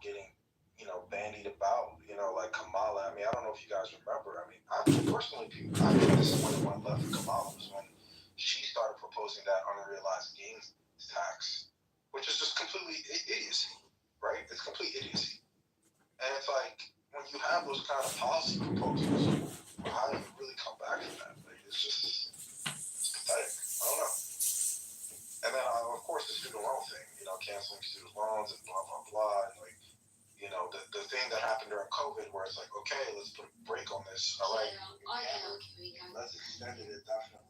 getting, bandied about, like Kamala. I mean, I don't know if you guys remember. I mean, I personally, I think this is when it went left for Kamala, was when she started proposing that unrealized gains tax, which is just completely idiocy, right? It's complete idiocy. And it's like, when you have those kind of policy proposals, how do you really come back from that? Like, it's pathetic. I don't know. And then, of course, the student loan thing, canceling student loans and blah, blah, blah. And like, the thing that happened during COVID where it's like, okay, let's put a break on this. All right. Let's extend it indefinitely.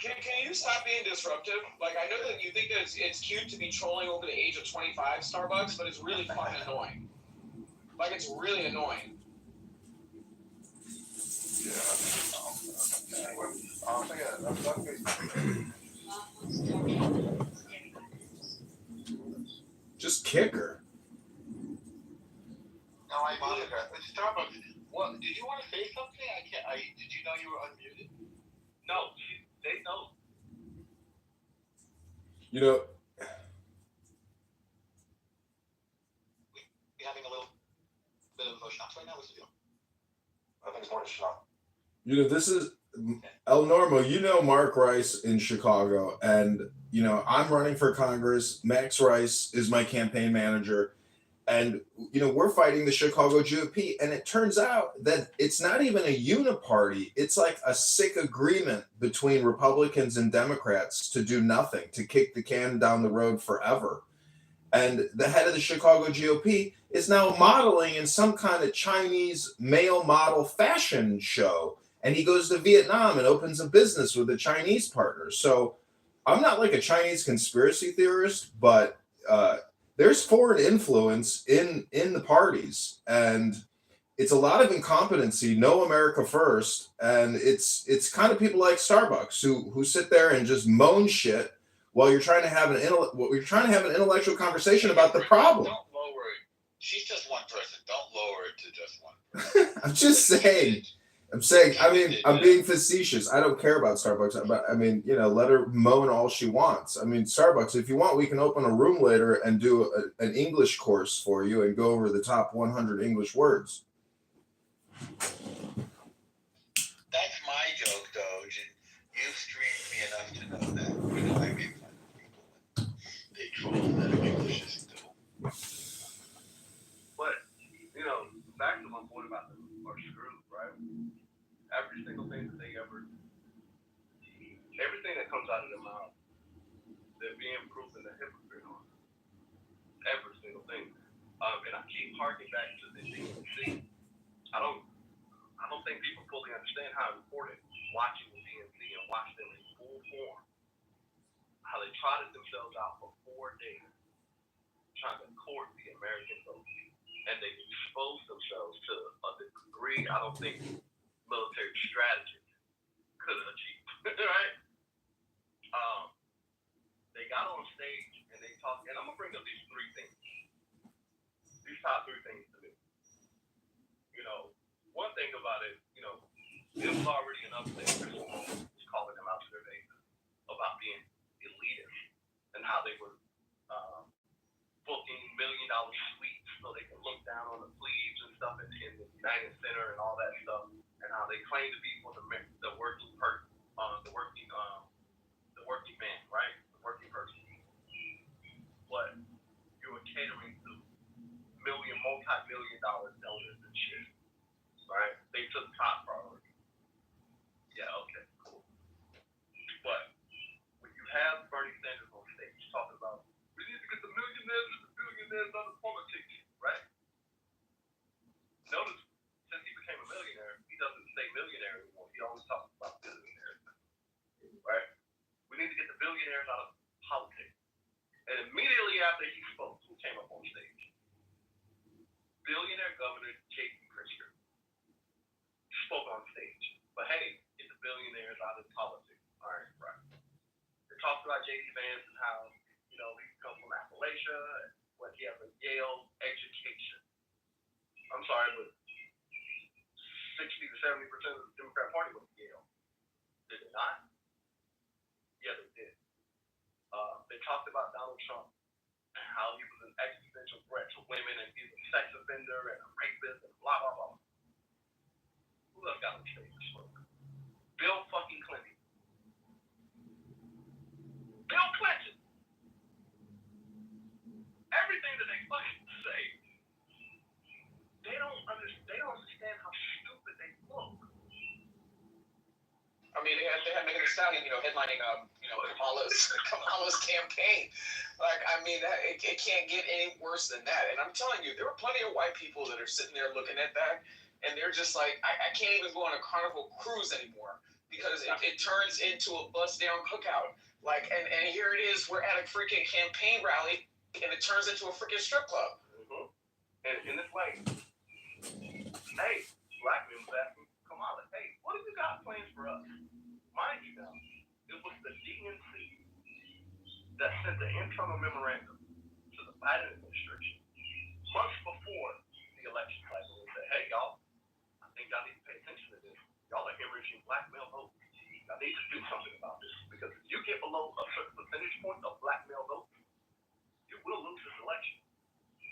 Can you stop being disruptive? Like, I know that you think that it's cute to be trolling over the age of 25 Starbucks, but it's really fucking annoying. Like, it's really annoying. Yeah. Anyway, just kick her. No, I Monica, Starbucks. What? Did you want to say something? I can't. Did you know you were unmuted? No, they know. We're having a little bit of shots right now. What's the deal? I think it's more than shot. This is El Normo. Mark Rice in Chicago, and I'm running for Congress. Max Rice is my campaign manager. And, we're fighting the Chicago GOP. And it turns out that it's not even a uniparty. It's like a sick agreement between Republicans and Democrats to do nothing, to kick the can down the road forever. And the head of the Chicago GOP is now modeling in some kind of Chinese male model fashion show. And he goes to Vietnam and opens a business with a Chinese partner. So I'm not like a Chinese conspiracy theorist, but there's foreign influence in the parties, and it's a lot of incompetency, no America first, and it's kind of people like Starbucks who sit there and just moan shit while you're trying to have an intellectual conversation about the problem. Don't lower it. She's just one person. Don't lower it to just one person. I'm just saying. I mean, I'm being facetious. I don't care about Starbucks, but I mean, let her moan all she wants. I mean, Starbucks, if you want, we can open a room later and do an English course for you and go over the top 100 English words. That's my joke, Doge, and you've streamed me enough to know that. I make fun of people when they troll that English isn't cool. But, back to my point about them are screwed, right? Every single thing that they everything that comes out of their mouth, they're being proven a hypocrite on. Every single thing. And I keep harking back to the DNC. I don't think people fully understand how important watching the DNC and watching them in full form, how they trotted themselves out for 4 days, trying to court the American vote. And they exposed themselves to a degree I don't think military strategy could have achieved, right? They got on stage and they talked, and I'm gonna bring up these top 3 things to me. One thing about it, it was already enough that Chris was calling them out to their faces about being elitist and how they were booking $1 million suites so they can look down on the plebes and stuff in the United Center and all that stuff. And how they claim to be for the working person, the working man, right? The working person. But you were catering to multi-million-dollar donors and shit, right? They took top priority. Yeah, okay, cool. But when you have Bernie Sanders on stage talking about we need to get the millionaires and the billionaires out of politics, right? Notice. Since he became a millionaire, he doesn't say millionaire anymore. He always talks about billionaires, right? We need to get the billionaires out of politics. And immediately after he spoke, who came up on stage? Billionaire Governor J.B. Pritzker spoke on stage. But hey, get the billionaires out of politics. All right, right. They talked about J.D. Vance and how, he comes from Appalachia, but he has a Yale education. I'm sorry, but 60 to 70% of the Democrat Party went to Yale. Did they not? Yeah, they did. They talked about Donald Trump and how he was an existential threat to women and he's a Thee Stallion, headlining, Kamala's campaign. Like, I mean, it can't get any worse than that. And I'm telling you, there are plenty of white people that are sitting there looking at that, and they're just like, I can't even go on a Carnival cruise anymore because it turns into a bust-down cookout. Like, and here it is, we're at a freaking campaign rally, and it turns into a freaking strip club. Mm-hmm. And it's like, hey, black men was asking Kamala, hey, what have you got plans for us? Mind you now, it was the DNC that sent the internal memorandum to the Biden administration months before the election cycle and said, hey, y'all, I think y'all need to pay attention to this. Y'all are hemorrhaging black male votes. Y'all need to do something about this because if you get below a certain percentage point of black male votes, you will lose this election,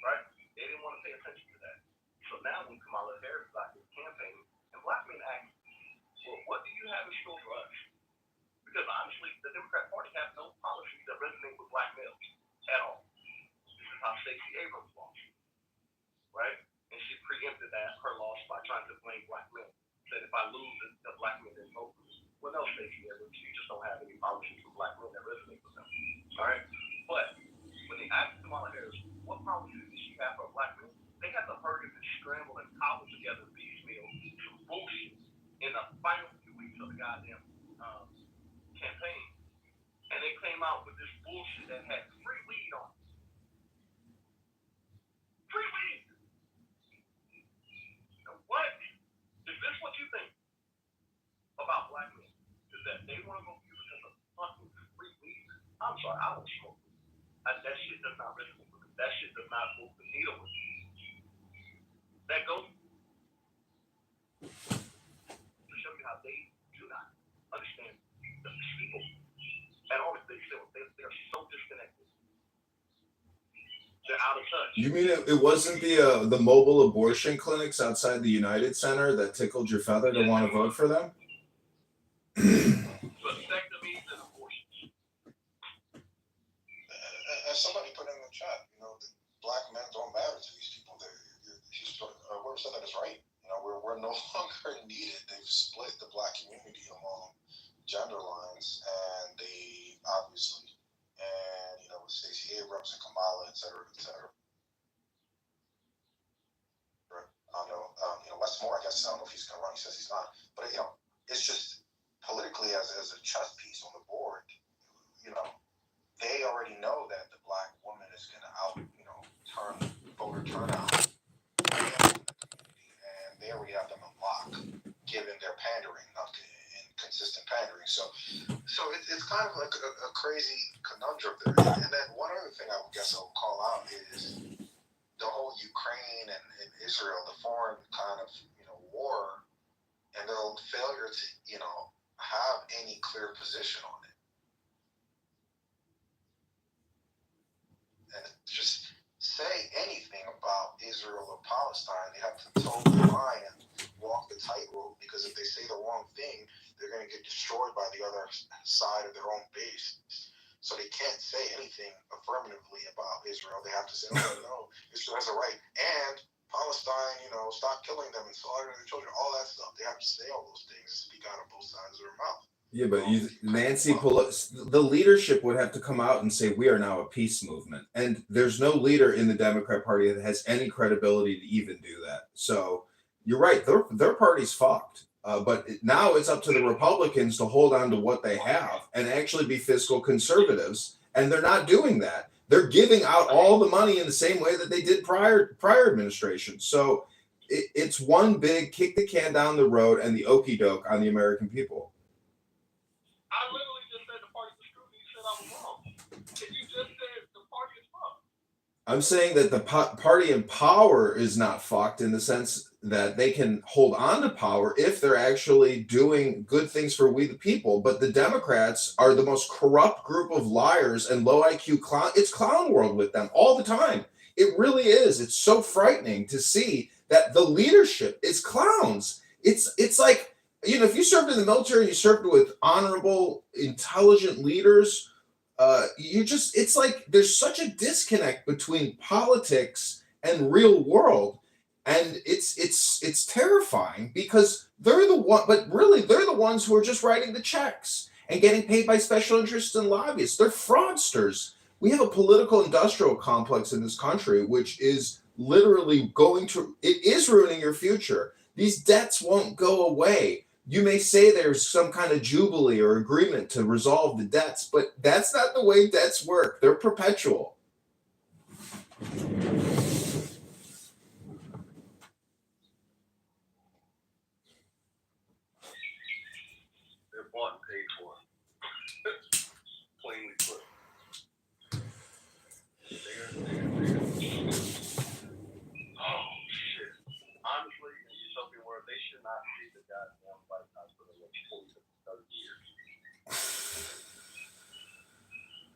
right? They didn't want to pay attention to that. So now when Kamala Harris is out here campaigning, and black men ask, well, what do you have in store for us? Because honestly, the Democrat Party has no policies that resonate with black males at all. This is how Stacey Abrams lost, right? And she preempted her loss by trying to blame black men. Said if I lose, the black men didn't vote for me. Well, no, Stacey Abrams, you just don't have any policies for black men that resonate with them, all right? But when they asked Kamala Harris, what policies does she have for black men? They had to hurry and scramble and cobble together piecemeal some bullshit in the final few weeks of the goddamn campaign, and they came out with this bullshit that had free weed on it. Free weed. Now, what? Is this what you think about black men? Is that they want to vote for you because of fucking free weed? I'm sorry, I don't smoke weed. That shit does not resonate with me. That shit does not move the needle with me. That goes to show you how they do not understand the people at all. They're so disconnected. They're out of touch. You mean it wasn't the mobile abortion clinics outside the United Center that tickled your feather to want to vote for them? Vasectomies and abortions. As somebody put in the chat, black men don't matter to these people. Whoever said that is right. We're no longer needed. They've split the black community along gender lines, and they obviously, with Stacey Abrams and Kamala, et cetera, et cetera. I know, Wes Moore, I guess, I don't know if he's going to run. He says he's not. But, it's just politically as a chess piece on the board, they already know that the black woman is going to turn voter turnout. And they already have them on lock, given their pandering, inconsistent pandering. So it's kind of like a crazy conundrum there. And then one other thing I guess I'll call out is the whole Ukraine and Israel, the foreign kind of war, and their failure to have any clear position on it. And just say anything about Israel or Palestine, they have to toe the line and walk the tightrope, because if they say the wrong thing, they're going to get destroyed by the other side of their own base. So they can't say anything affirmatively about Israel. They have to say, oh, no, Israel has a right. And Palestine, stop killing them and slaughtering their children, all that stuff. They have to say all those things, speak out of both sides of their mouth. Yeah, but Nancy Pelosi, the leadership would have to come out and say, we are now a peace movement. And there's no leader in the Democrat Party that has any credibility to even do that. So you're right. Their party's fucked. But now it's up to the Republicans to hold on to what they have and actually be fiscal conservatives. And they're not doing that. They're giving out all the money in the same way that they did prior administration. So it's one big kick the can down the road and the okey doke on the American people. I literally just said the party was screwed. You said I was wrong. If you just said the party is fucked. I'm saying that the party in power is not fucked in the sense that they can hold on to power if they're actually doing good things for we the people. But the Democrats are the most corrupt group of liars and low IQ clown. It's clown world with them all the time. It really is. It's so frightening to see that the leadership is clowns. It's like, if you served in the military, you served with honorable, intelligent leaders. It's like there's such a disconnect between politics and real world, and it's terrifying because they're the ones who are just writing the checks. and getting paid by special interests and lobbyists. They're fraudsters. We have a political industrial complex in this country, which is literally it is ruining your future. These debts won't go away. You may say there's some kind of jubilee or agreement to resolve the debts, but that's not the way debts work. They're perpetual. They're bought and paid for. Plainly put. Oh shit. Honestly, in the utopian world, they should not see the goddamn White House for the next 20 to 30 years.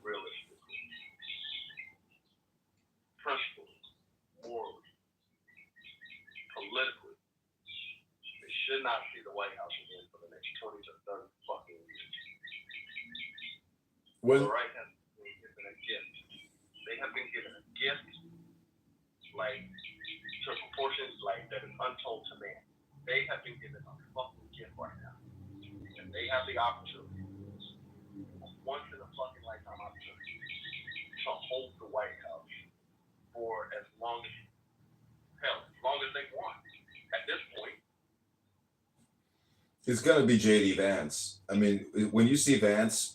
Realistically. Principally, morally, politically, they should not see the White House again for the next 20 to 30 fucking years. The right has been given a gift. They have been given a gift, like, to proportions like that is untold to man. They have been given a fucking gift right now. And they have the opportunity, once in a fucking lifetime opportunity, to hold the White House for as long as they want. At this point, It's going to be JD Vance. I mean, when you see Vance,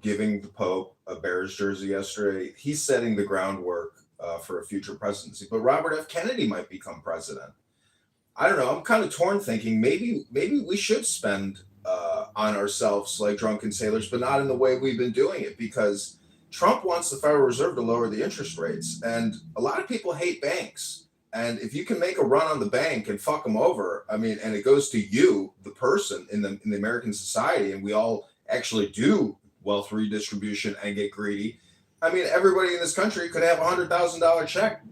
giving the Pope a Bears jersey yesterday, he's setting the groundwork for a future presidency. But Robert F. Kennedy might become president. I don't know. I'm kind of torn, thinking maybe we should spend on ourselves like drunken sailors, but not in the way we've been doing it, because Trump wants the Federal Reserve to lower the interest rates, and a lot of people hate banks. And if you can make a run on the bank and fuck them over, I mean, and it goes to you, the person in the American society, and we all actually do wealth redistribution and get greedy. I mean, everybody in this country could have $100,000 check,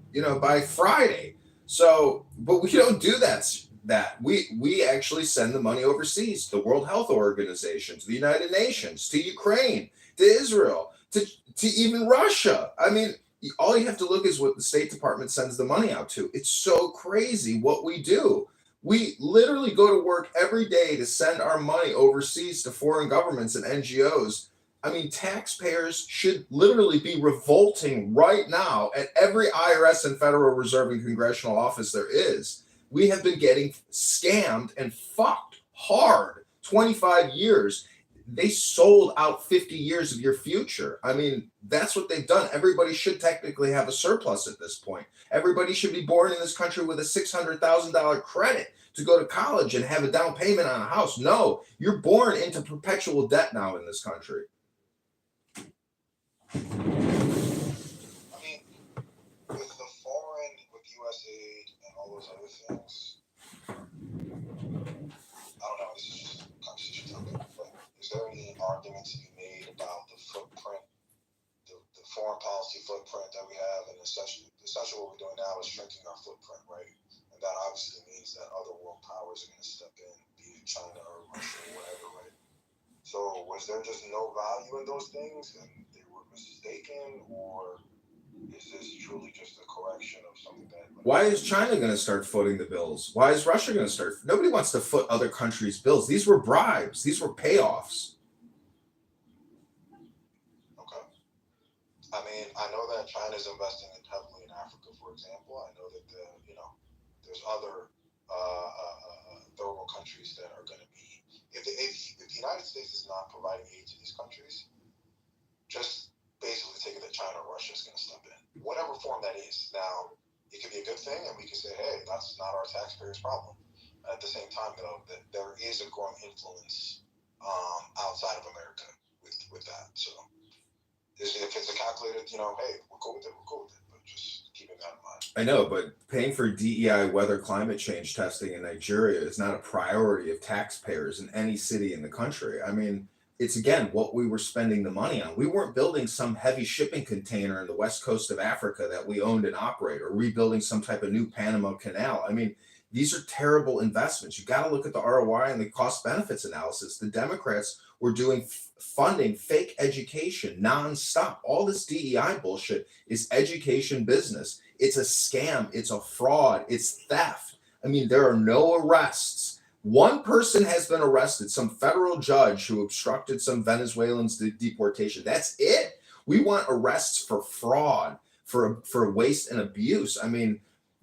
by Friday. So, but we don't do that. We actually send the money overseas, to the World Health Organization, to the United Nations, to Ukraine, to Israel, to even Russia. I mean, all you have to look is what the State Department sends the money out to. It's so crazy what we do. We literally go to work every day to send our money overseas to foreign governments and NGOs. I mean, taxpayers should literally be revolting right now at every IRS and Federal Reserve and congressional office there is. We have been getting scammed and fucked hard 25 years. They sold out 50 years of your future. I mean, that's what they've done. Everybody should technically have a surplus at this point. Everybody should be born in this country with a $600,000 credit to go to college and have a down payment on a house. No, you're born into perpetual debt now in this country. I mean, with U.S. aid and all those other things, I don't know, this is just a conversation topic, but is there any argument to be made about the footprint, the foreign policy footprint that we have, and essentially what we're doing now is shrinking our footprint, right? And that obviously means that other world powers are going to step in, be it China or Russia or whatever, right? So was there just no value in those things and they were mistaken, or is this truly just a correction of something that... Why is China going to start footing the bills? Why is Russia going to start? Nobody wants to foot other countries' bills. These were bribes. These were payoffs. Okay. I mean, I know that China's investing heavily in Africa, for example. I know that there's other third world countries that are going to be... If the United States is not providing aid to these countries, just basically take it that China or Russia is going to step in, whatever form that is. Now, it could be a good thing, and we can say, hey, that's not our taxpayers' problem. At the same time, though, that there is a growing influence outside of America with that. So, if it's a calculated, hey, we're cool with it, but just keeping that in mind. I know, but paying for DEI weather climate change testing in Nigeria is not a priority of taxpayers in any city in the country. I mean, it's, again, what we were spending the money on. We weren't building some heavy shipping container in the west coast of Africa that we owned and operate, or rebuilding some type of new Panama Canal. I mean, these are terrible investments. You got to look at the ROI and the cost benefits analysis. The Democrats were doing funding fake education nonstop. All this DEI bullshit is education business. It's a scam. It's a fraud. It's theft. I mean, there are no arrests One person has been arrested, some federal judge who obstructed some Venezuelans' deportation. That's it. We want arrests for fraud, for waste and abuse. I mean,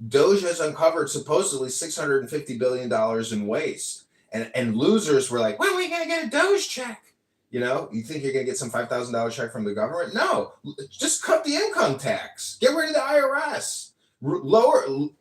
Doge has uncovered supposedly $650 billion in waste. And losers were like, when are we going to get a Doge check? You know, you think you're going to get some $5,000 check from the government? No, just cut the income tax. Get rid of the IRS.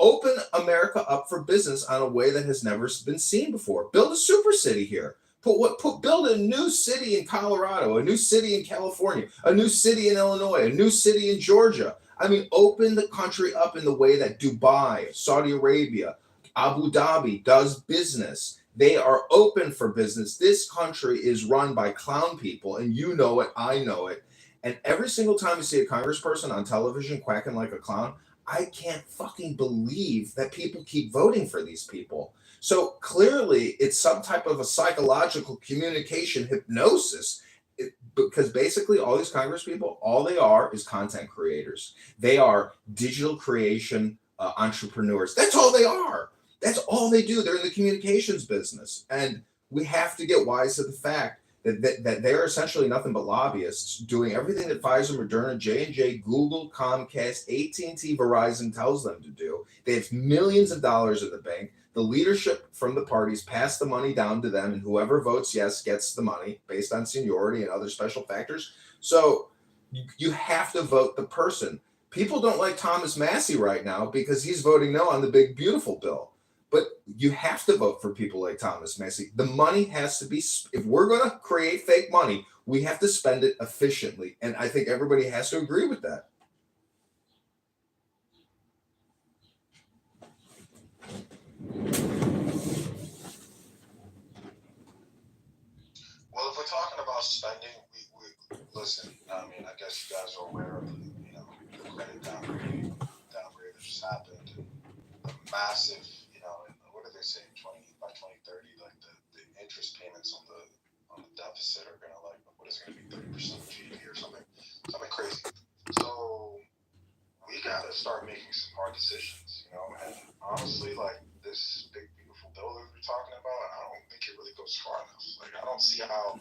Open America up for business on a way that has never been seen before. Build a super city here. Build a new city in Colorado, a new city in California, a new city in Illinois, a new city in Georgia. I mean, open the country up in the way that Dubai, Saudi Arabia, Abu Dhabi does business. They are open for business. This country is run by clown people, and you know it, I know it. And every single time you see a congressperson on television quacking like a clown, I can't fucking believe that people keep voting for these people. So clearly, it's some type of a psychological communication hypnosis, because basically all these Congress people, all they are is content creators. They are digital creation entrepreneurs. That's all they are. That's all they do. They're in the communications business. And we have to get wise to the fact that they're essentially nothing but lobbyists doing everything that Pfizer, Moderna, J&J, Google, Comcast, AT&T, Verizon tells them to do. They have millions of dollars in the bank. The leadership from the parties pass the money down to them, and whoever votes yes gets the money based on seniority and other special factors. So you have to vote the person. People don't like Thomas Massie right now because he's voting no on the big, beautiful bill. But you have to vote for people like Thomas Massie. The money has to be, if we're going to create fake money, we have to spend it efficiently. And I think everybody has to agree with that. Well, if we're talking about spending, we listen. I mean, I guess you guys are aware of the credit downgrade that just happened, and the massive, and what did they say? By 2030, like the interest payments on the deficit are gonna, like, what is it gonna be, 30% of GDP or something crazy. So we gotta start making some hard decisions, and honestly, like, this big beautiful bill that we're talking about, I don't think it really goes far enough. Like, I don't see how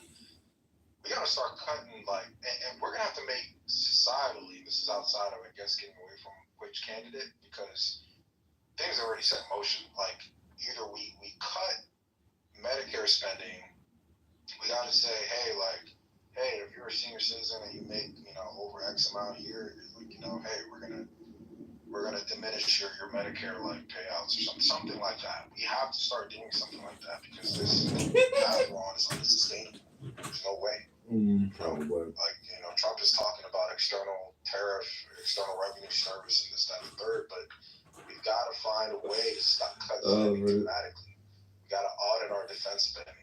we gotta start cutting, like, and we're gonna have to make societally, this is outside of, I guess, getting away from which candidate, because things are already set in motion. Like, either we cut Medicare spending, we gotta say, hey, if you're a senior citizen and you make, over X amount a year, like, hey, we're gonna diminish your Medicare, like, payouts or something like that. We have to start doing something like that, because this path we're on is unsustainable. There's no way. Like, Trump is talking about external tariff, external revenue service, and this, that, and the third, but we've got to find a way to stop cutting spending dramatically. We got to audit our defense spending.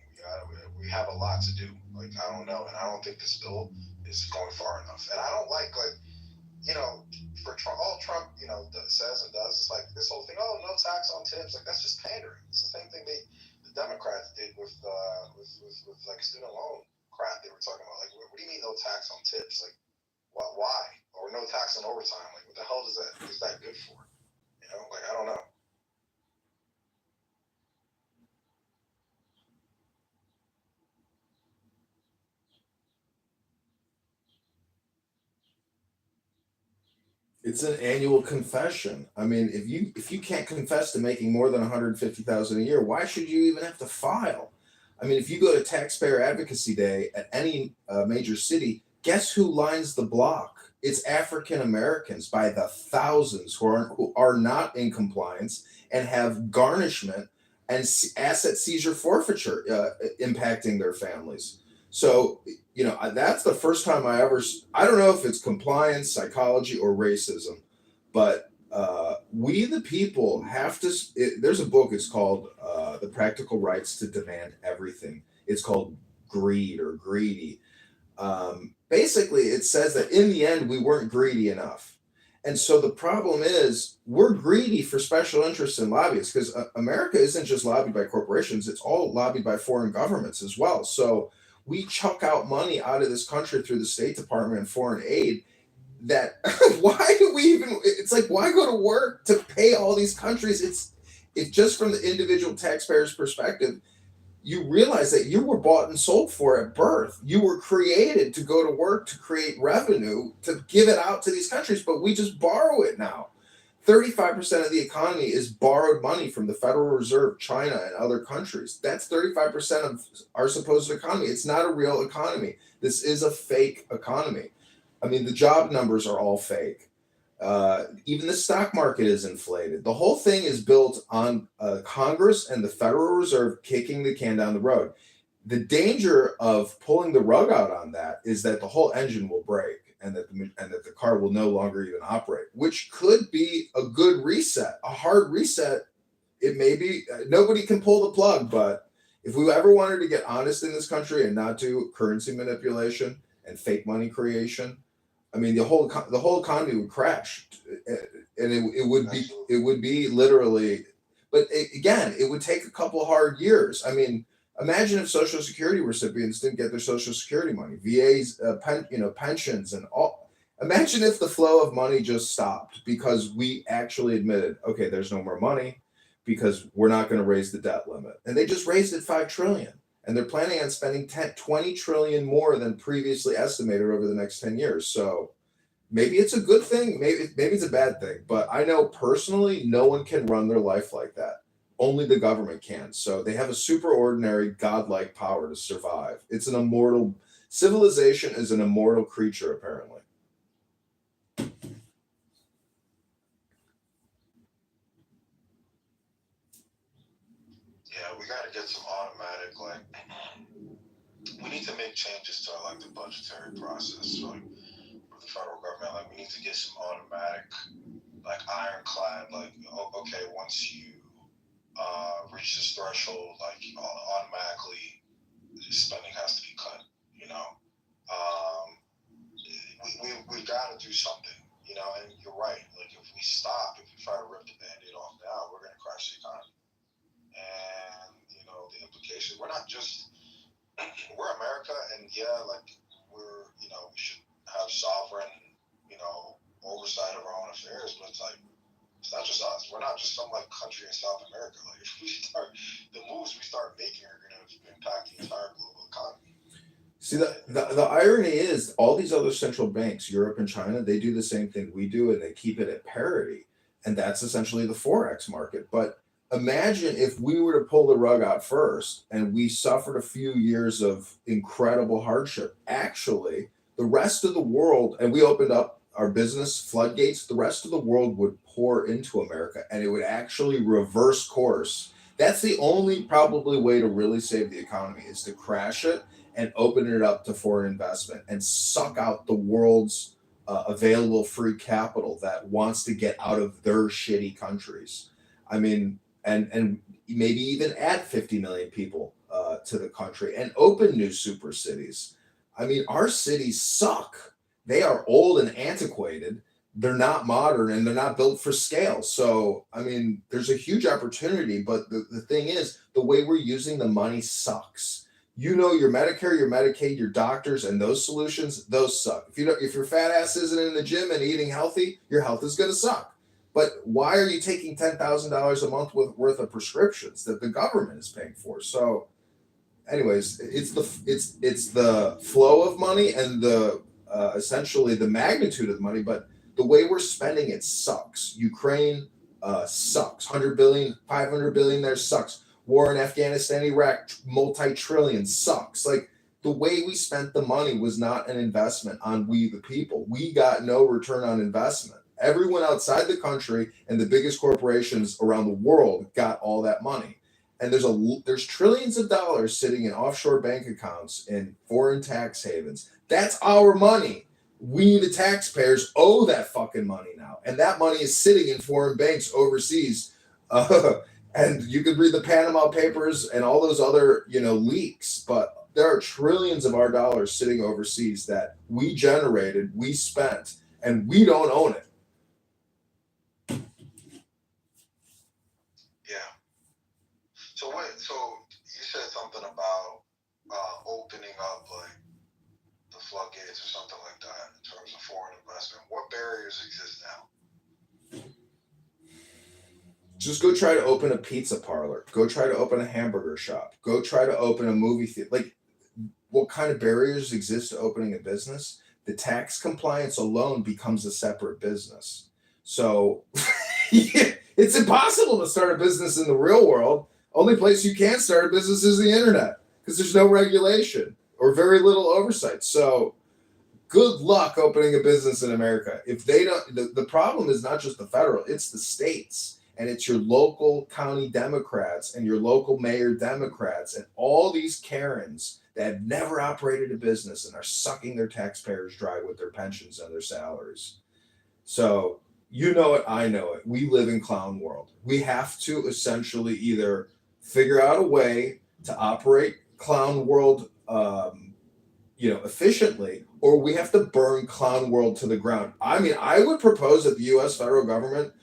We have a lot to do. Like, I don't know, and I don't think this bill is going far enough. And I don't like, for Trump, all Trump, says and does is like this whole thing. Oh, no tax on tips. Like, that's just pandering. It's the same thing the Democrats did with like student loan crap. They were talking about, like, what do you mean no tax on tips? Like, why? Or no tax on overtime? Like, what the hell is that good for? Like, I don't know. It's an annual confession. I mean, if you can't confess to making more than $150,000 a year, why should you even have to file? I mean, if you go to Taxpayer Advocacy Day at any major city, guess who lines the block? It's African Americans by the thousands who are not in compliance and have garnishment and asset seizure forfeiture impacting their families. So, that's the first time I don't know if it's compliance, psychology, or racism, but we, the people, have to. There's a book, it's called The Practical Rights to Demand Everything. It's called Greed or Greedy. Basically, it says that in the end, we weren't greedy enough. And so the problem is we're greedy for special interests and lobbyists, because America isn't just lobbied by corporations. It's all lobbied by foreign governments as well. So we chuck out money out of this country through the State Department and foreign aid that why do we even, it's like, why go to work to pay all these countries? It's just from the individual taxpayer's perspective, you realize that you were bought and sold for at birth. You were created to go to work, to create revenue, to give it out to these countries, but we just borrow it now. 35% of the economy is borrowed money from the Federal Reserve, China, and other countries. That's 35% of our supposed economy. It's not a real economy. This is a fake economy. I mean, the job numbers are all fake. Even the stock market is inflated. The whole thing is built on Congress and the Federal Reserve kicking the can down the road. The danger of pulling the rug out on that is that the whole engine will break and that the car will no longer even operate, which could be a good reset, a hard reset. It may be nobody can pull the plug, but if we ever wanted to get honest in this country and not do currency manipulation and fake money creation, I mean, the whole economy would crash, and it would be literally. But again, it would take a couple hard years. I mean, imagine if Social Security recipients didn't get their Social Security money, VA's, pensions, and all. Imagine if the flow of money just stopped because we actually admitted, okay, there's no more money because we're not going to raise the debt limit, and they just raised it 5 trillion. And they're planning on spending 20 trillion more than previously estimated over the next 10 years. So maybe it's a good thing, maybe it's a bad thing, but I know personally no one can run their life like that. Only the government can. So they have a superordinary godlike power to survive. It's an immortal civilization is an immortal creature apparently. Yeah, we got to get some automatic, like, we need to make changes to like the budgetary process, like for the federal government. Like, we need to get some automatic, like ironclad, like, okay, once you reach this threshold, like automatically spending has to be cut. You know, um, we've got to do something. You know, and you're right. Like, if we stop, if we try to rip the Band-Aid off now, we're going to crash the economy. And you know the implications. We're America, and yeah, like we should have sovereign, oversight of our own affairs. But it's like it's not just us. We're not just some like country in South America. Like, if we start the moves we start making are going to impact the entire global economy. See, the irony is all these other central banks, Europe and China, they do the same thing we do and they keep it at parity. And that's essentially the Forex market. But imagine if we were to pull the rug out first and we suffered a few years of incredible hardship. Actually, the rest of the world, and we opened up our business floodgates, the rest of the world would pour into America and it would actually reverse course. That's the only probably way to really save the economy is to crash it and open it up to foreign investment and suck out the world's available free capital that wants to get out of their shitty countries. I mean, and maybe even add 50 million people to the country and open new super cities. I mean, our cities suck. They are old and antiquated. They're not modern and they're not built for scale. So, I mean, there's a huge opportunity, but the thing is, the way we're using the money sucks. Your Medicare, your Medicaid, your doctors, and those solutions, those suck. If your fat ass isn't in the gym and eating healthy, your health is going to suck. But why are you taking $10,000 a month worth of prescriptions that the government is paying for? So, anyways, it's the flow of money and the essentially the magnitude of the money, but the way we're spending it sucks. Ukraine sucks. 100 billion, 500 billion there sucks. War in Afghanistan, Iraq, multi-trillion sucks. Like, the way we spent the money was not an investment on we the people. We got no return on investment. Everyone outside the country and the biggest corporations around the world got all that money. And there's trillions of dollars sitting in offshore bank accounts in foreign tax havens. That's our money. We, the taxpayers, owe that fucking money now. And that money is sitting in foreign banks overseas. And you could read the Panama Papers and all those other, leaks, but there are trillions of our dollars sitting overseas that we generated, we spent, and we don't own it. Yeah. So you said something about opening up like the floodgates or something like that in terms of foreign investment. What barriers exist now? Just go try to open a pizza parlor. Go try to open a hamburger shop. Go try to open a movie theater. Like, what kind of barriers exist to opening a business? The tax compliance alone becomes a separate business. So yeah, it's impossible to start a business in the real world. Only place you can start a business is the internet because there's no regulation or very little oversight. So good luck opening a business in America. If they don't, the problem is not just the federal, it's the states. And it's your local county Democrats and your local mayor Democrats and all these Karens that have never operated a business and are sucking their taxpayers dry with their pensions and their salaries. So you know it, I know it. We live in clown world. We have to essentially either figure out a way to operate clown world, efficiently, or we have to burn clown world to the ground. I mean, I would propose that the U.S. federal government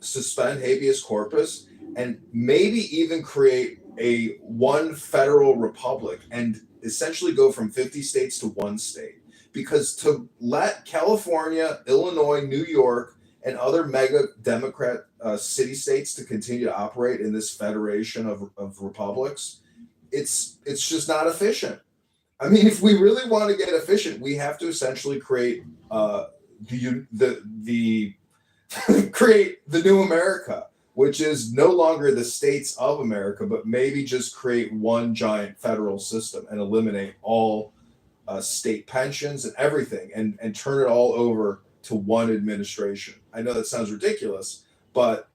suspend habeas corpus and maybe even create a one federal republic and essentially go from 50 states to one state. Because to let California, Illinois, New York, and other mega Democrat city states to continue to operate in this federation of republics, it's just not efficient. I mean, if we really want to get efficient, we have to essentially create the create the new America, which is no longer the states of America, but maybe just create one giant federal system and eliminate all state pensions and everything and turn it all over to one administration. I know that sounds ridiculous, but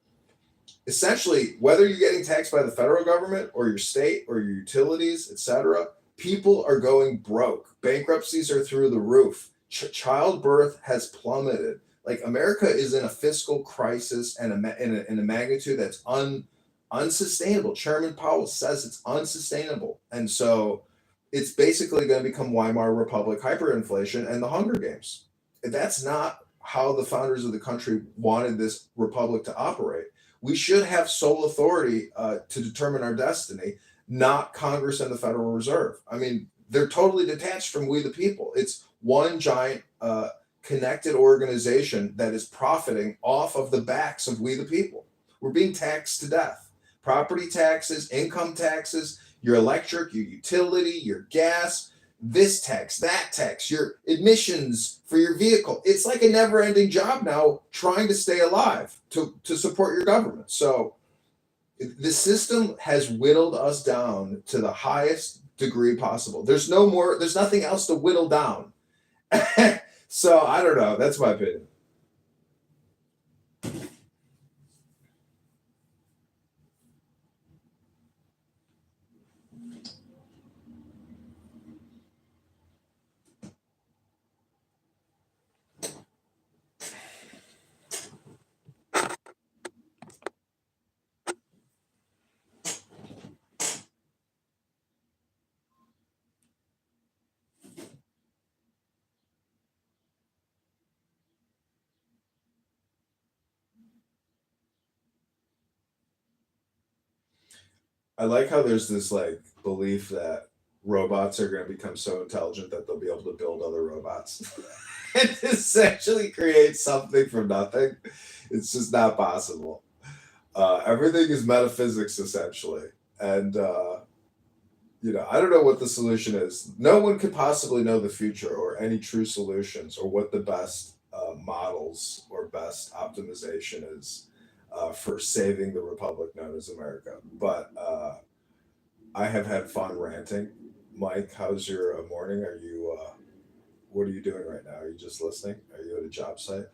essentially, whether you're getting taxed by the federal government or your state or your utilities, etc., people are going broke. Bankruptcies are through the roof. Childbirth has plummeted. Like, America is in a fiscal crisis and in a magnitude that's unsustainable. Chairman Powell says it's unsustainable, and so it's basically going to become Weimar Republic hyperinflation and the Hunger Games. That's not how the founders of the country wanted this republic to operate. We should have sole authority to determine our destiny, not Congress and the Federal Reserve. I mean, they're totally detached from we the people. It's one giant connected organization that is profiting off of the backs of we the people. We're being taxed to death. Property taxes, income taxes, your electric, your utility, your gas, this tax, that tax, your admissions for your vehicle. It's like a never-ending job now trying to stay alive to support your government. So the system has whittled us down to the highest degree possible. There's nothing else to whittle down. So I don't know. That's my opinion. I like how there's this like belief that robots are going to become so intelligent that they'll be able to build other robots and essentially create something from nothing. It's just not possible. Everything is metaphysics essentially, and I don't know what the solution is. No one could possibly know the future or any true solutions or what the best models or best optimization is for saving the republic known as America. But I have had fun ranting. Mike, how's your morning? What are you doing right now? Are you just listening? Are you at a job site?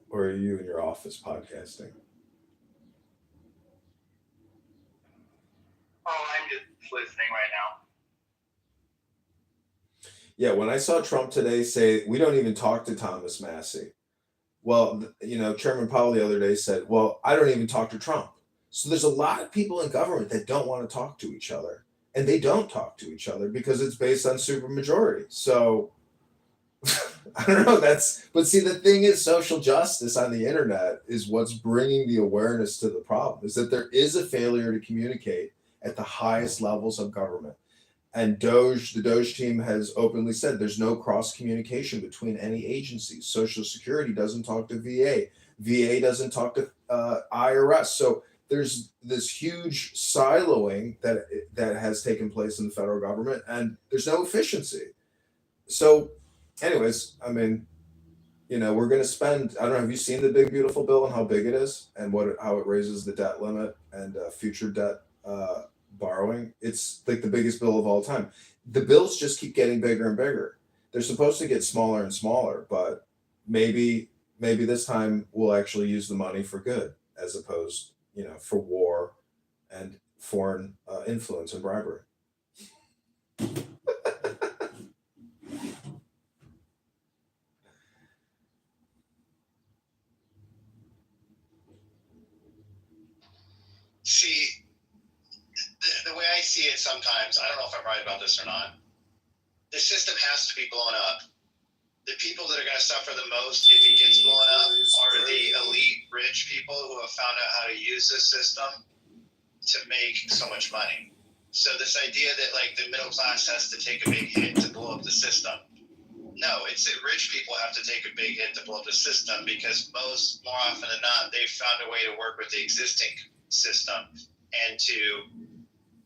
Or are you in your office podcasting? Oh, I'm just listening right now. Yeah, when I saw Trump today say, we don't even talk to Thomas Massey. Well, Chairman Powell the other day said, well, I don't even talk to Trump. So there's a lot of people in government that don't want to talk to each other. And they don't talk to each other because it's based on supermajority. So I don't know. But see, the thing is, social justice on the internet is what's bringing the awareness to the problem, is that there is a failure to communicate at the highest levels of government. And the Doge team has openly said there's no cross communication between any agencies. Social Security doesn't talk to VA. VA doesn't talk to IRS. So there's this huge siloing that has taken place in the federal government, and there's no efficiency. So, anyways, I mean, we're going to spend. I don't know. Have you seen the big beautiful bill and how big it is, and how it raises the debt limit and future debt borrowing? It's like the biggest bill of all time. The bills just keep getting bigger and bigger. They're supposed to get smaller and smaller, but maybe this time we'll actually use the money for good as opposed, for war and foreign influence and bribery. See, the way I see it sometimes, I don't know if I'm right about this or not, the system has to be blown up. The people that are going to suffer the most if it gets blown up are the elite rich people who have found out how to use this system to make so much money. So this idea that like the middle class has to take a big hit to blow up the system. No, it's that rich people have to take a big hit to blow up the system because more often than not, they've found a way to work with the existing system and to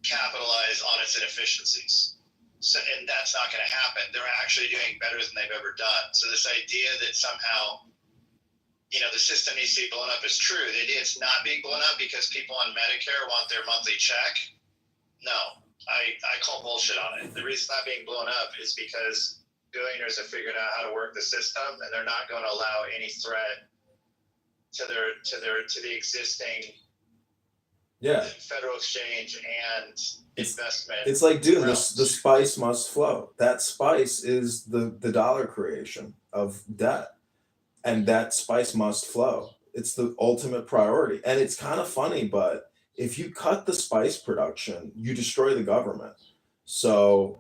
capitalize on its inefficiencies. So, and that's not going to happen. They're actually doing better than they've ever done. So this idea that somehow, the system needs to be blown up is true. The idea it's not being blown up because people on Medicare want their monthly check. No, I call bullshit on it. The reason it's not being blown up is because billionaires have figured out how to work the system, and they're not going to allow any threat to the existing federal exchange and investment. It's like, dude, the spice must flow. That spice is the dollar creation of debt, and that spice must flow. It's the ultimate priority, and it's kind of funny, but if you cut the spice production, you destroy the government. So,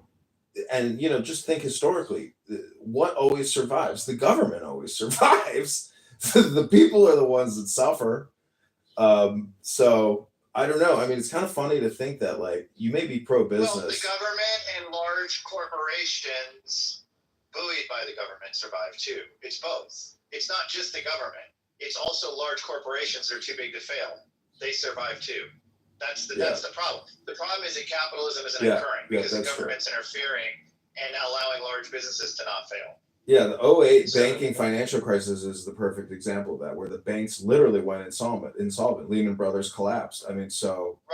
and just think historically, what always survives? The government always survives. The people are the ones that suffer. So I don't know. I mean, it's kind of funny to think that like you may be pro-business. Well, the government and large corporations, buoyed by the government, survive too. It's both. It's not just the government. It's also large corporations that are too big to fail. They survive too. That's the problem. The problem is that capitalism isn't occurring because the government's interfering and allowing large businesses to not fail. Yeah, the 2008 banking financial crisis is the perfect example of that, where the banks literally went insolvent. Lehman Brothers collapsed. I mean,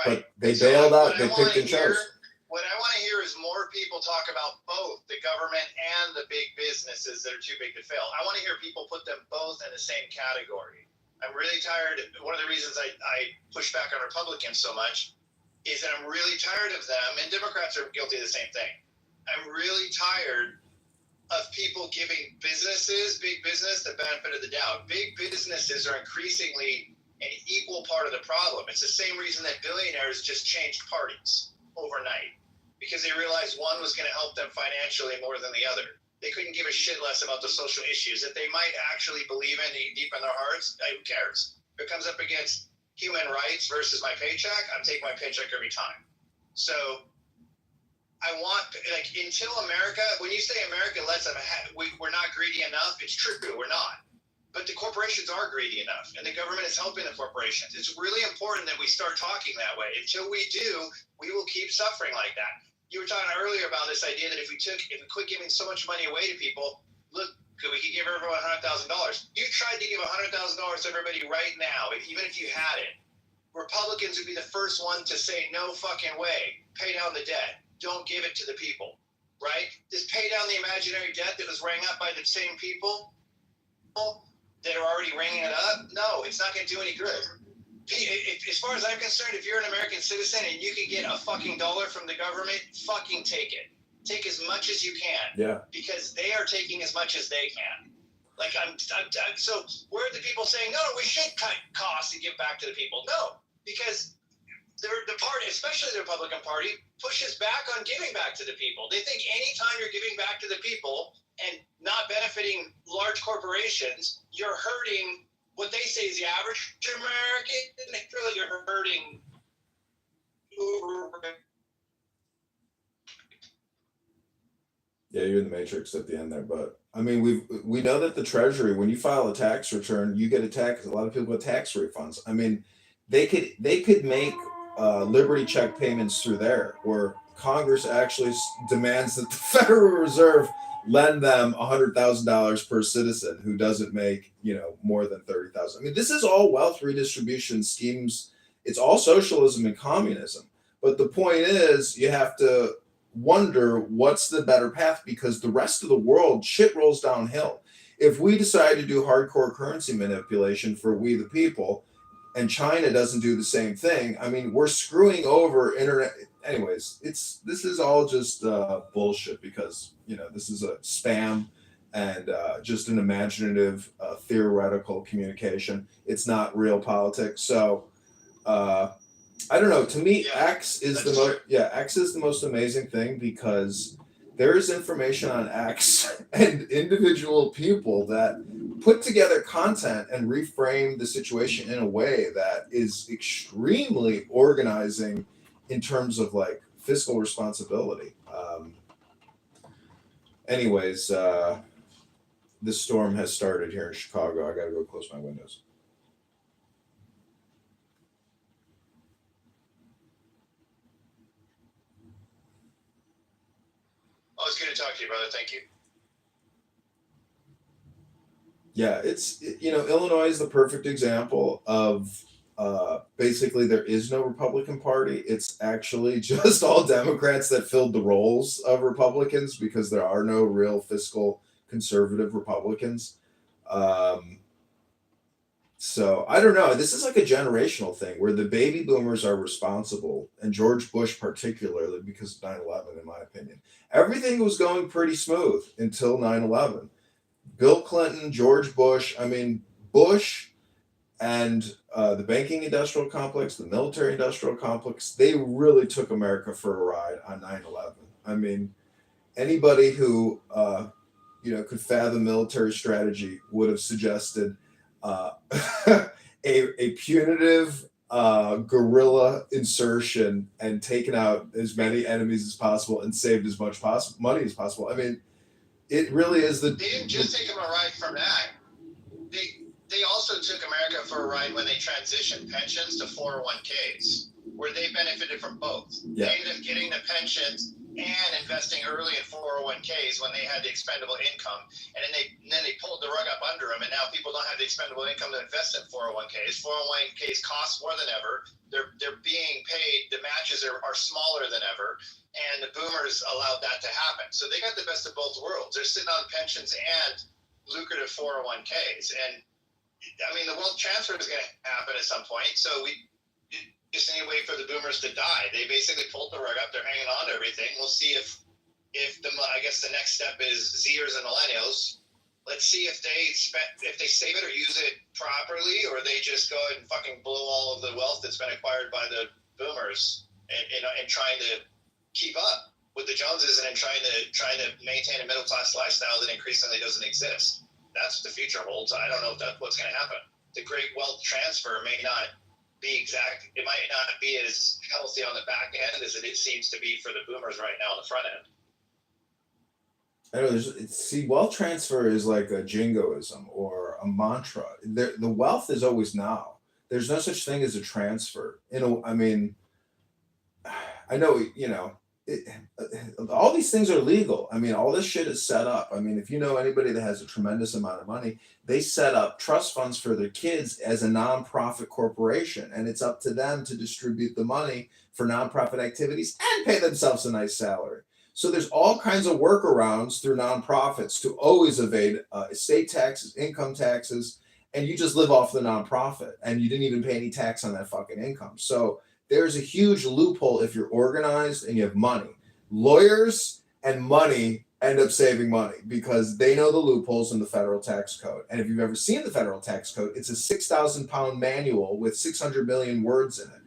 but they bailed out. They picked and chose. What I want to hear is more people talk about both the government and the big businesses that are too big to fail. I want to hear people put them both in the same category. I'm really tired. One of the reasons I push back on Republicans so much is that I'm really tired of them, and Democrats are guilty of the same thing. I'm really tired of people giving big business, the benefit of the doubt. Big businesses are increasingly an equal part of the problem. It's the same reason that billionaires just changed parties overnight, because they realized one was going to help them financially more than the other. They couldn't give a shit less about the social issues that they might actually believe in deep in their hearts. Who cares? If it comes up against human rights versus my paycheck, I'm taking my paycheck every time. So I want, until America, when you say America lets them, we're not greedy enough, it's true, we're not. But the corporations are greedy enough, and the government is helping the corporations. It's really important that we start talking that way. Until we do, we will keep suffering like that. You were talking earlier about this idea that if we quit giving so much money away to people, look, we could give everyone $100,000. You tried to give $100,000 to everybody right now, even if you had it. Republicans would be the first one to say, no fucking way, pay down the debt. Don't give it to the people, right? Just pay down the imaginary debt that was rang up by the same people that are already ringing it up. No, it's not going to do any good. As far as I'm concerned, if you're an American citizen and you can get a fucking dollar from the government, fucking take it. Take as much as you can. Yeah. Because they are taking as much as they can. So where are the people saying, no, we should cut costs and give back to the people? No, because the party, especially the Republican Party, pushes back on giving back to the people. They think anytime you're giving back to the people and not benefiting large corporations, you're hurting what they say is the average American. Really, you're hurting Yeah, you're in the matrix at the end there, but I mean, we know that the Treasury, when you file a tax return, you get a tax. A lot of people get tax refunds. I mean, they could make Liberty check payments through there, where Congress actually demands that the Federal Reserve lend them $100,000 per citizen who doesn't make more than 30,000. I mean, this is all wealth redistribution schemes. It's all socialism and communism. But the point is, you have to wonder what's the better path, because the rest of the world shit rolls downhill. If we decide to do hardcore currency manipulation for we the people, and China doesn't do the same thing, I mean, we're screwing over internet. Anyways, this is all just bullshit, because this is a spam and just an imaginative theoretical communication. It's not real politics. So I don't know. To me, X is X is the most amazing thing, because there is information on X and individual people that put together content and reframe the situation in a way that is extremely organizing in terms of like fiscal responsibility. Anyways, the storm has started here in Chicago. I gotta go close my windows. Oh, it's good to talk to you, brother. Thank you. Yeah, Illinois is the perfect example of basically there is no Republican Party. It's actually just all Democrats that filled the roles of Republicans, because there are no real fiscal conservative Republicans. So I don't know. This is like a generational thing where the baby boomers are responsible, and George Bush particularly, because of 9/11, in my opinion. Everything was going pretty smooth until 9/11. Bill Clinton, George Bush, I mean, Bush and the banking industrial complex, the military industrial complex, they really took America for a ride on 9/11. I mean, anybody who could fathom military strategy would have suggested a punitive guerrilla insertion and taken out as many enemies as possible and saved as much money as possible. I mean, it really is They didn't just take them a ride from that. They also took America for a ride when they transitioned pensions to 401ks, where they benefited from both. Yeah. They ended up getting the pensions and investing early in 401ks when they had the expendable income, and then they pulled the rug up under them, and now people don't have the expendable income to invest in 401ks. 401ks cost more than ever. They're being paid. The matches are smaller than ever, and the boomers allowed that to happen. So they got the best of both worlds. They're sitting on pensions and lucrative 401ks, and I mean the wealth transfer is going to happen at some point. So we just need to wait for the boomers to die. They basically pulled the rug up. They're hanging on to everything. We'll see if I guess the next step is Zers and millennials. Let's see if they save it or use it properly, or they just go ahead and fucking blow all of the wealth that's been acquired by the boomers and trying to keep up with the Joneses and trying to maintain a middle class lifestyle that increasingly doesn't exist. That's what the future holds. I don't know if that's what's going to happen. The great wealth transfer may not be exact. It might not be as healthy on the back end as it seems to be for the boomers right now on the front end. I know wealth transfer is like a jingoism or a mantra. The wealth is always now. There's no such thing as a transfer. I mean, I know, all these things are legal. I mean, all this shit is set up. I mean, if you know anybody that has a tremendous amount of money, they set up trust funds for their kids as a nonprofit corporation, and it's up to them to distribute the money for nonprofit activities and pay themselves a nice salary. So there's all kinds of workarounds through nonprofits to always evade estate taxes, income taxes, and you just live off the nonprofit, and you didn't even pay any tax on that fucking income. So there's a huge loophole if you're organized and you have money. Lawyers and money end up saving money because they know the loopholes in the federal tax code. And if you've ever seen the federal tax code, it's a 6,000-pound manual with 600 million words in it.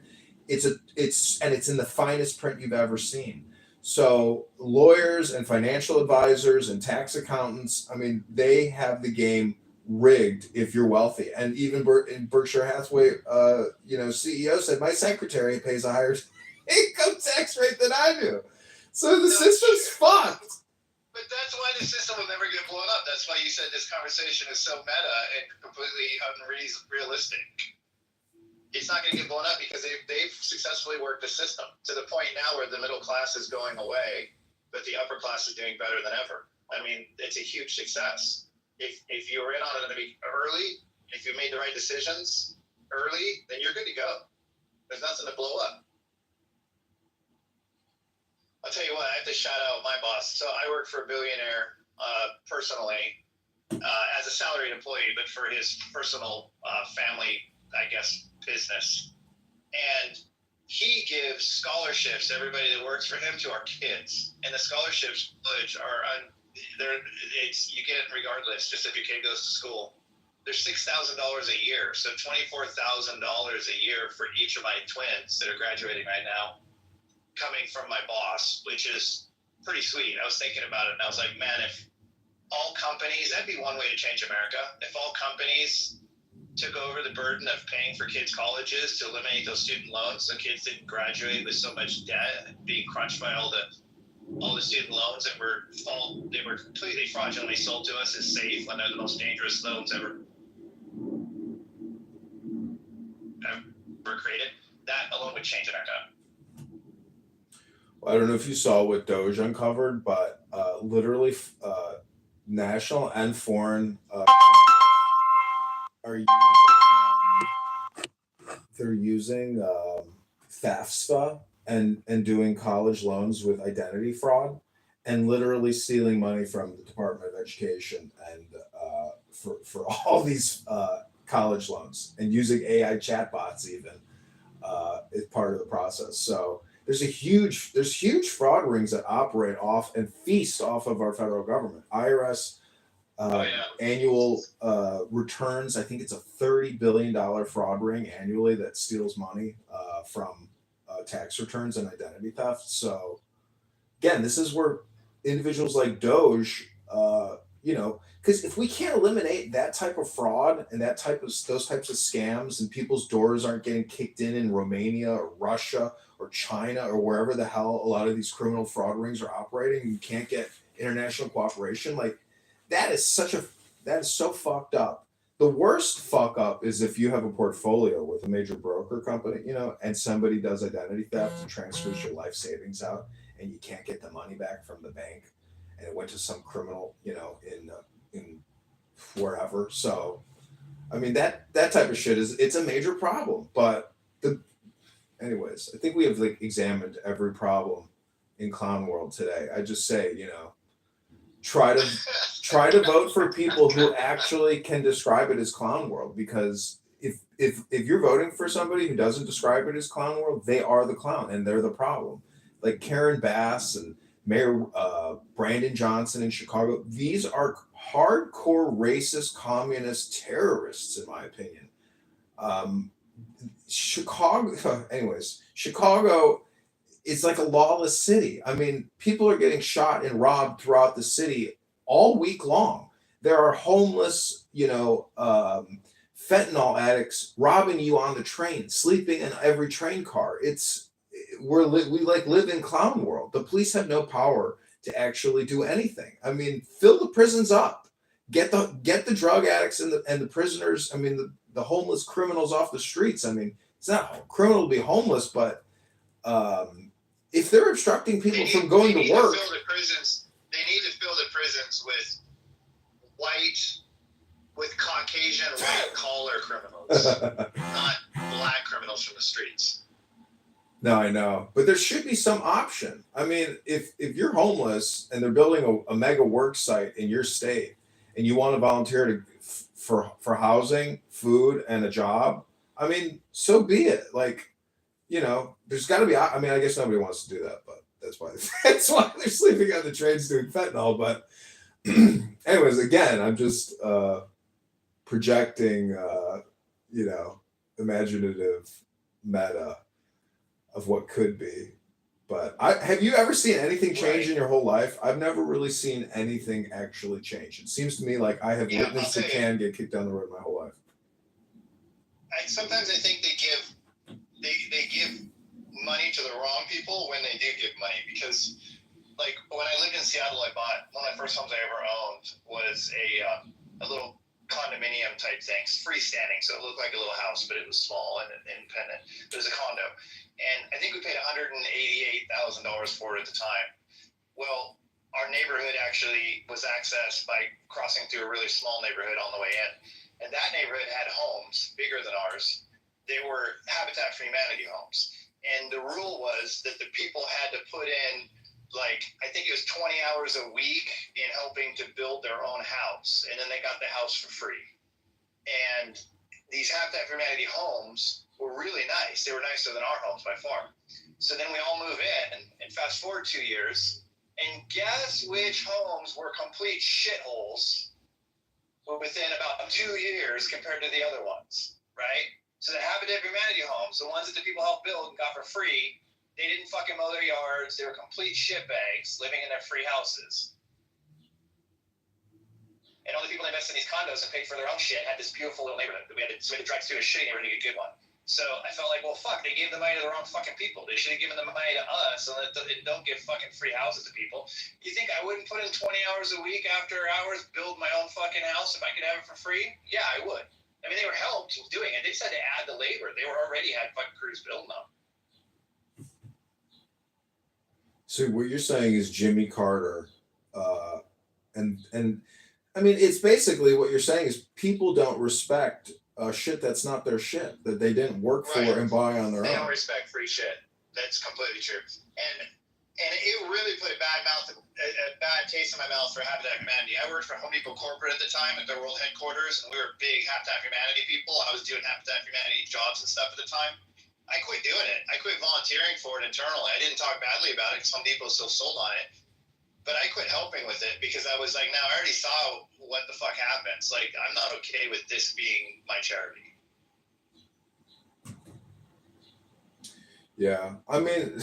It's in the finest print you've ever seen. So lawyers and financial advisors and tax accountants, I mean, they have the game rigged if you're wealthy. And even in Berkshire Hathaway, CEO said, my secretary pays a higher income tax rate than I do. So the system's fucked. But that's why the system will never get blown up. That's why you said this conversation is so meta and completely unrealistic. It's not going to get blown up because they've successfully worked the system to the point now where the middle class is going away, but the upper class is doing better than ever. I mean, it's a huge success. If you were in on it early, if you made the right decisions early, then you're good to go. There's nothing to blow up. I'll tell you what, I have to shout out my boss. So I work for a billionaire personally as a salaried employee, but for his personal family, I guess, business. And he gives scholarships to everybody that works for him to our kids. And the scholarships are you get it regardless, just if your kid goes to school. They're $6,000 a year, so $24,000 a year for each of my twins that are graduating right now, coming from my boss, which is pretty sweet. I was thinking about it, and I was like, man, if all companies, that'd be one way to change America. If all companies took over the burden of paying for kids' colleges to eliminate those student loans, so kids didn't graduate with so much debt and being crunched by all the student loans that they were completely fraudulently sold to us as safe when they're the most dangerous loans ever created. That alone would change America. I don't know if you saw what Doge uncovered, but literally national and foreign are using FAFSA and doing college loans with identity fraud and literally stealing money from the Department of Education and for all these college loans and using AI chatbots even as part of the process. So there's huge fraud rings that operate off and feast off of our federal government. IRS annual returns, I think it's a $30 billion fraud ring annually that steals money from tax returns and identity theft. So again, this is where individuals like Doge, because if we can't eliminate that type of fraud and those types of scams, and people's doors aren't getting kicked in Romania or Russia or China or wherever the hell a lot of these criminal fraud rings are operating, you can't get international cooperation. Like that is so fucked up. The worst fuck up is if you have a portfolio with a major broker company, and somebody does identity theft and transfers your life savings out, and you can't get the money back from the bank, and it went to some criminal, in wherever. So, I mean that type of shit it's a major problem. But anyways, I think we have examined every problem in clown world today. I just say, try to vote for people who actually can describe it as clown world, because if you're voting for somebody who doesn't describe it as clown world, they are the clown and they're the problem. Like Karen Bass and Mayor Brandon Johnson in Chicago, these are hardcore racist communist terrorists, in my opinion. Chicago is like a lawless city. I mean, people are getting shot and robbed throughout the city all week long. There are homeless, fentanyl addicts robbing you on the train, sleeping in every train car. We live in clown world. The police have no power to actually do anything. I mean, fill the prisons up, get the drug addicts and the prisoners. I mean, the homeless criminals off the streets. I mean, it's not criminal to be homeless, but if they're obstructing people from going to work, they need to fill the prisons with Caucasian white collar criminals, not black criminals from the streets. No, I know, but there should be some option. I mean, if you're homeless and they're building a mega work site in your state, and you want to volunteer for housing, food, and a job, I mean, so be it. Like, there's got to be. I mean, I guess nobody wants to do that, but that's why they're sleeping on the trains doing fentanyl. But anyways, again, I'm just projecting, imaginative meta of what could be. But have you ever seen anything change in your whole life? I've never really seen anything actually change. It seems to me like I have witnessed a can get kicked down the road my whole life. Sometimes I think they give money to the wrong people when they do give money, because like when I lived in Seattle, I bought one of my first homes I ever owned was a little condominium type thing, freestanding, so it looked like a little house, but it was small and independent. It was a condo, and I think we paid $188,000 for it at the time. Well, our neighborhood actually was accessed by crossing through a really small neighborhood on the way in, and that neighborhood had homes bigger than ours. They were Habitat for Humanity homes, and the rule was that the people had to put in, like, I think it was 20 hours a week in helping to build their own house, and then they got the house for free. And these Habitat for Humanity homes were really nice. They were nicer than our homes by far. So then we all move in, and fast forward 2 years, and guess which homes were complete shitholes within about 2 years compared to the other ones, right? So the Habitat for Humanity homes, the ones that the people helped build and got for free, they didn't fucking mow their yards. They were complete shitbags living in their free houses. And all the people that invested in these condos and paid for their own shit had this beautiful little neighborhood. We had to drive through a shitty neighborhood to get a good one. So I felt like, well, fuck, they gave the money to the wrong fucking people. They should have given the money to us so that they don't give fucking free houses to people. You think I wouldn't put in 20 hours a week after hours, build my own fucking house if I could have it for free? Yeah, I would. I mean, they were helped doing it. They just had to add the labor. They were already had fucking crews building them. So what you're saying is Jimmy Carter, and I mean, it's basically what you're saying is people don't respect shit that's not their shit, that they didn't work for and buy on their They own. don't respect free shit. That's completely true. And it really put a bad taste in my mouth for Habitat for Humanity. I worked for Home Depot corporate at the time at their world headquarters, and we were big Habitat for Humanity people. I was doing Habitat for Humanity jobs and stuff at the time. I quit doing it. I quit volunteering for it internally. I didn't talk badly about it because Home Depot still sold on it. But I quit helping with it because I was like, now I already saw what the fuck happens. Like, I'm not okay with this being my charity. Yeah, I mean,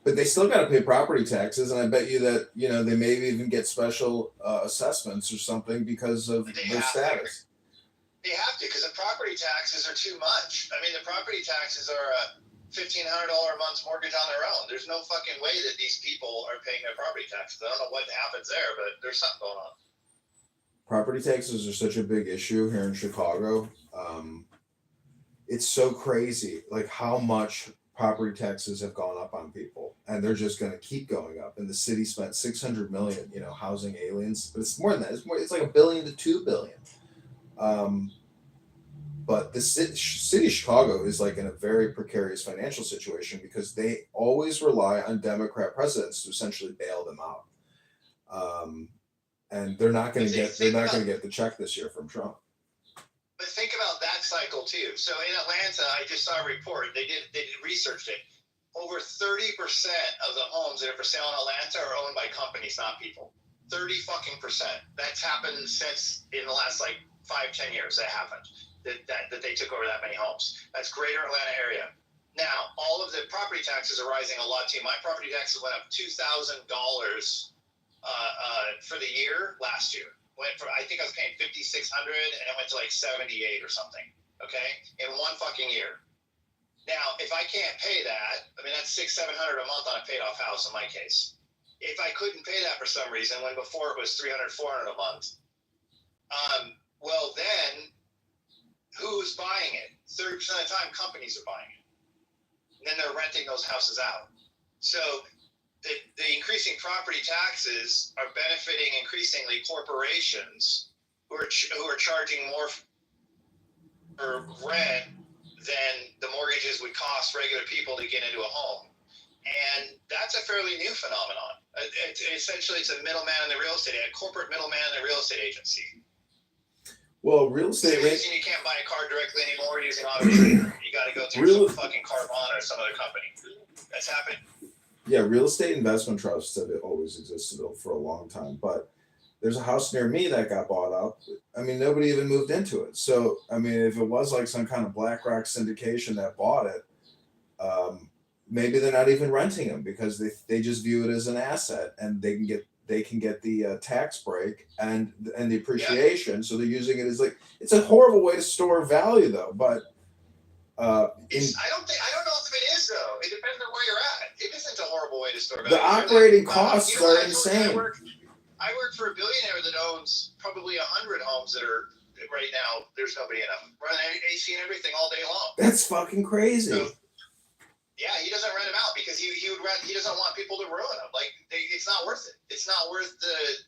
but they still got to pay property taxes, and I bet you that they maybe even get special assessments or something because of their status. They have to, because the property taxes are too much. I mean, the property taxes are a $1,500 a month mortgage on their own. There's no fucking way that these people are paying their property taxes. I don't know what happens there, but there's something going on. Property taxes are such a big issue here in Chicago. It's so crazy, like how much property taxes have gone up on people, and they're just going to keep going up. And the city spent $600 million, housing aliens, but it's more than that. It's like $1 billion to $2 billion. But the city of Chicago is like in a very precarious financial situation because they always rely on Democrat presidents to essentially bail them out. And they're not going to get the check this year from Trump. But think about that cycle too. So in Atlanta, I just saw a report. They researched it. Over 30% of the homes that are for sale in Atlanta are owned by companies, not people. 30%. That's happened since in the last 5-10 years. That happened. That they took over that many homes. That's greater Atlanta area. Now, all of the property taxes are rising a lot too. My property taxes went up $2,000 for the year last year. Went from, I think I was paying $5,600 and it went to $78 or something. Okay, in one fucking year. Now, if I can't pay that, I mean that's $600-700 a month on a paid off house in my case. If I couldn't pay that for some reason, when before it was $300-400 a month, well then. Who's buying it? 30% of the time, companies are buying it. And then they're renting those houses out. So the increasing property taxes are benefiting increasingly corporations who are charging more for rent than the mortgages would cost regular people to get into a home. And that's a fairly new phenomenon. Essentially, it's a middleman in the real estate, a corporate middleman in the real estate agency. Well, real estate. You can't buy a car directly anymore using Auto Trader. You got to go through some fucking Carvana or some other company. That's happened. Yeah, real estate investment trusts have always existed for a long time, but there's a house near me that got bought up. I mean, nobody even moved into it. So, I mean, if it was like some kind of BlackRock syndication that bought it, maybe they're not even renting them because they just view it as an asset, and they can get the tax break and the appreciation. Yeah. So they're using it as it's a horrible way to store value though. But I don't know if it is though. It depends on where you're at. It isn't a horrible way to store value. The operating costs are insane. I work for a billionaire that owns probably 100 homes that are right now. There's nobody in them. Running AC and everything all day long. That's fucking crazy. So, yeah, he doesn't rent them out because he would rent. He doesn't want people to ruin them. Like it's not worth it. It's not worth the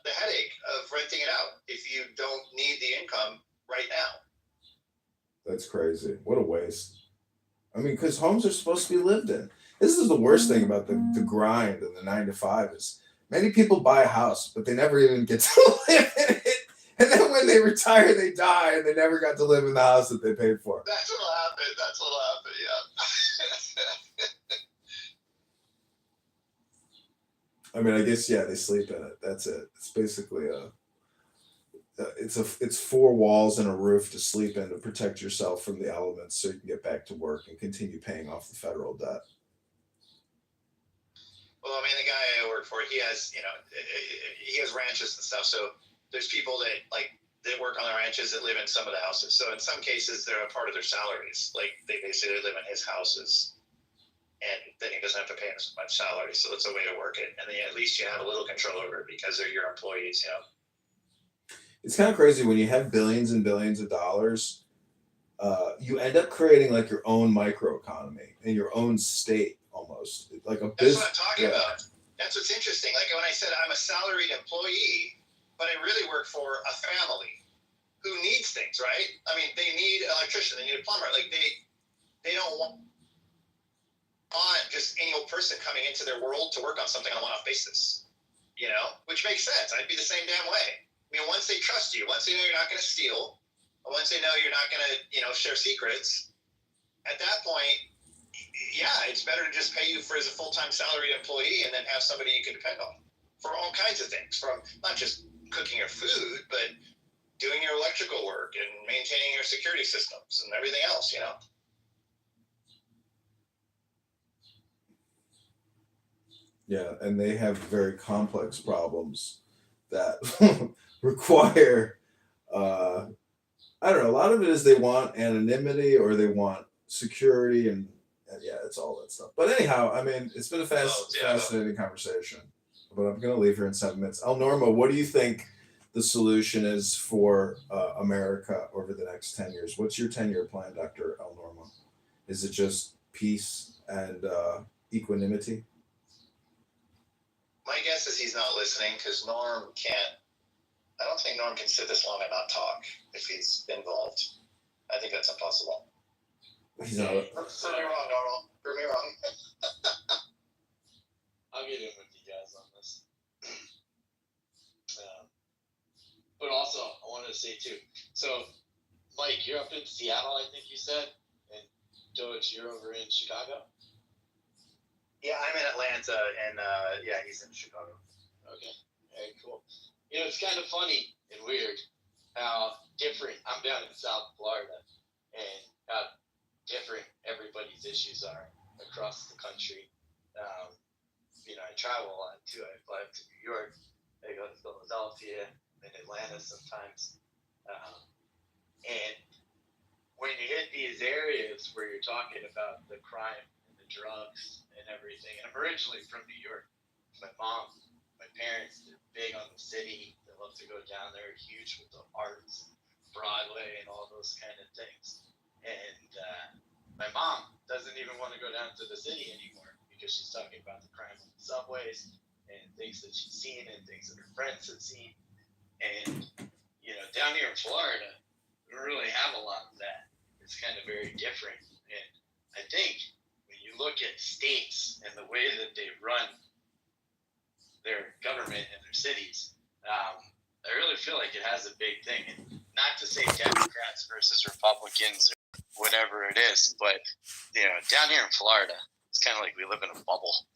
headache of renting it out if you don't need the income right now. That's crazy. What a waste. I mean, because homes are supposed to be lived in. This is the worst thing about the grind and the 9 to 5 is many people buy a house, but they never even get to live in it. And then when they retire, they die, and they never got to live in the house that they paid for. That's what'll happen. That's what'll happen. Yeah. I mean, I guess yeah, they sleep in it. That's it. It's basically it's 4 walls and a roof to sleep in to protect yourself from the elements, so you can get back to work and continue paying off the federal debt. Well, I mean, the guy I work for, he has ranches and stuff. So there's people that work on the ranches that live in some of the houses. So in some cases, they're a part of their salaries. Like they basically live in his houses, and then he doesn't have to pay as much salary. So it's a way to work it, and then at least you have a little control over it because they're your employees. You know. It's kind of crazy when you have billions and billions of dollars. You end up creating like your own microeconomy and your own state almost, like a business. That's what I'm talking about. That's what's interesting. Like when I said I'm a salaried employee, but I really work for a family who needs things, right? I mean, they need an electrician, they need a plumber. Like they don't want just any old person coming into their world to work on something on a one-off basis, you know, which makes sense. I'd be the same damn way. I mean, once they trust you, once they know you're not going to steal, once they know you're not going to, share secrets, at that point, yeah, it's better to just pay you as a full-time salaried employee and then have somebody you can depend on for all kinds of things, from not just cooking your food, but doing your electrical work and maintaining your security systems and everything else, you know? Yeah, and they have very complex problems that require I don't know, a lot of it is they want anonymity or they want security and yeah, it's all that stuff. But anyhow, I mean, it's been a fascinating conversation. But I'm going to leave here in 7 minutes. El Normo, what do you think the solution is for America over the next 10 years? What's your 10-year plan, Dr. El Normo? Is it just peace and equanimity? My guess is he's not listening because Norm can't. I don't think Norm can sit this long and not talk if he's involved. I think that's impossible. He's not. Prove me wrong, Norm. Prove me wrong. I'll get in with you guys on this. But also, I wanted to say too. So, Mike, you're up in Seattle, I think you said, and Doge, you're over in Chicago. Yeah, I'm in Atlanta, and yeah, he's in Chicago. Okay, very cool. It's kind of funny and weird how different. I'm down in South Florida, and how different everybody's issues are across the country. I travel a lot too. I fly up to New York, I go to Philadelphia, and Atlanta sometimes. And when you hit these areas where you're talking about the crime and the drugs and everything, and I'm originally from New York. My mom, my parents, they're big on the city. They love to go down there, huge with the arts, Broadway, and all those kind of things. And my mom doesn't even want to go down to the city anymore because she's talking about the crime on the subways and things that she's seen and things that her friends have seen. And, down here in Florida, we don't really have a lot of that. It's kind of very different. And I think when you look at states and the way that they run their government and their cities, I really feel like it has a big thing. And not to say Democrats versus Republicans or whatever it is, but down here in Florida, it's kind of like we live in a bubble.